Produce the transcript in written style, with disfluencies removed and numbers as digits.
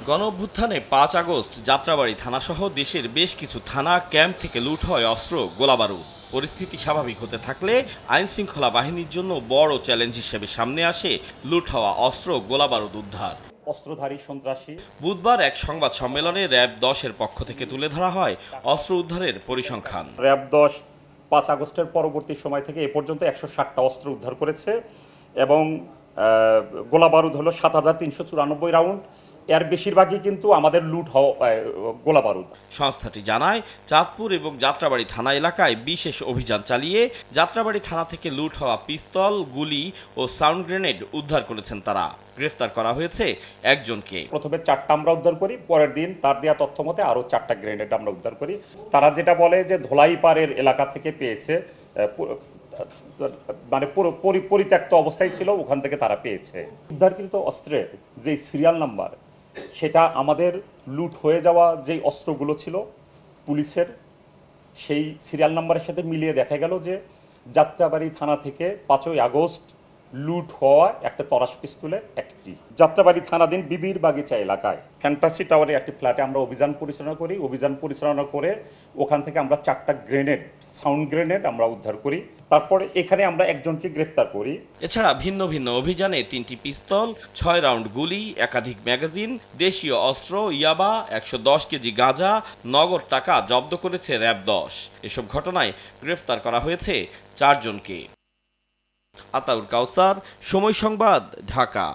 গণঅভ্যুত্থানে ৫ August Jatrabari থানাসহ দেশের বেশ কিছু থানা ক্যাম্প থেকে লুট হয় অস্ত্র, গোলাবারুদ। পরিস্থিতি স্বাভাবিক হতে থাকলে আইনশৃঙ্খলা বাহিনীর জন্য বড় চ্যালেঞ্জ হিসেবে সামনে আসে লুট হওয়া অস্ত্র, গোলাবারুদ উদ্ধার। অস্ত্রধারী সন্ত্রাসী। বুধবার এক সংবাদ সম্মেলনে র্যাব-১০-এর পক্ষ থেকে তুলে ধরা হয় অস্ত্র উদ্ধারের পরিসংখ্যান। র্যাব-১০ ৫ আগস্টের পরবর্তী সময় থেকে এ পর্যন্ত ১৬০টা অস্ত্র উদ্ধার করেছে এবং গোলাবারুদ হলো ৭,৩৯৪ রাউন্ড। এর বেশিরভাগই কিন্তু আমাদের লুট হওয়া গোলাবারুদ। সংস্থাটি জানায়, চাঁদপুর এবং যাত্রাবাড়ী থানা এলাকায় বিশেষ অভিযান চালিয়ে যাত্রাবাড়ী থানা থেকে লুট হওয়া পিস্তল, গুলি ও সাউন্ড গ্রেনেড উদ্ধার করেছেন তারা। গ্রেফতার করা হয়েছে একজনকে। প্রথমে ৪টা আমরা উদ্ধার করি, পরের দিন তার দেওয়া তথ্য মতে আরও ৪টা গ্রেনেড আমরা উদ্ধার করি। তারা যেটা বলে যে ধোলাইপাড়ের এলাকা থেকে পেয়েছে, মানে পরিত্যক্ত অবস্থায় ছিল, ওখান থেকে তারা পেয়েছে। উদ্ধারকৃত অস্ত্রের যে সিরিয়াল নাম্বার, সেটা আমাদের লুট হয়ে যাওয়া যেই অস্ত্রগুলো ছিল পুলিশের, সেই সিরিয়াল নাম্বারের সাথে মিলিয়ে দেখা গেল যে যাত্রাবাড়ী থানা থেকে ৫ই আগস্ট লুট হওয়া একটা তরাস পিস্তলের একটি। যাত্রাবাড়ী থানাধীন বিবির বাগিচা এলাকায় ফ্যান্টাসি টাওয়ারে একটি ফ্ল্যাটে আমরা অভিযান পরিচালনা করি। অভিযান পরিচালনা করে ওখান থেকে আমরা ৪টা গ্রেনেড, সাউন্ড গ্রেনেড আমরা উদ্ধার করি। তারপরে এখানে আমরা একজনকে গ্রেপ্তার করি। এছাড়া ভিন্ন ভিন্ন অভিযানে ৩টি পিস্তল, ৬ রাউন্ড গুলি, একাধিক ম্যাগাজিন, দেশীয় অস্ত্র, ইয়াবা, ১১০ কেজি গাঁজা, নগদ টাকা জব্দ করেছে র্যাব-১০। এসব ঘটনায় গ্রেফতার করা হয়েছে ৪ জনকে। আতাউর কাউসার, সময় সংবাদ, ঢাকা।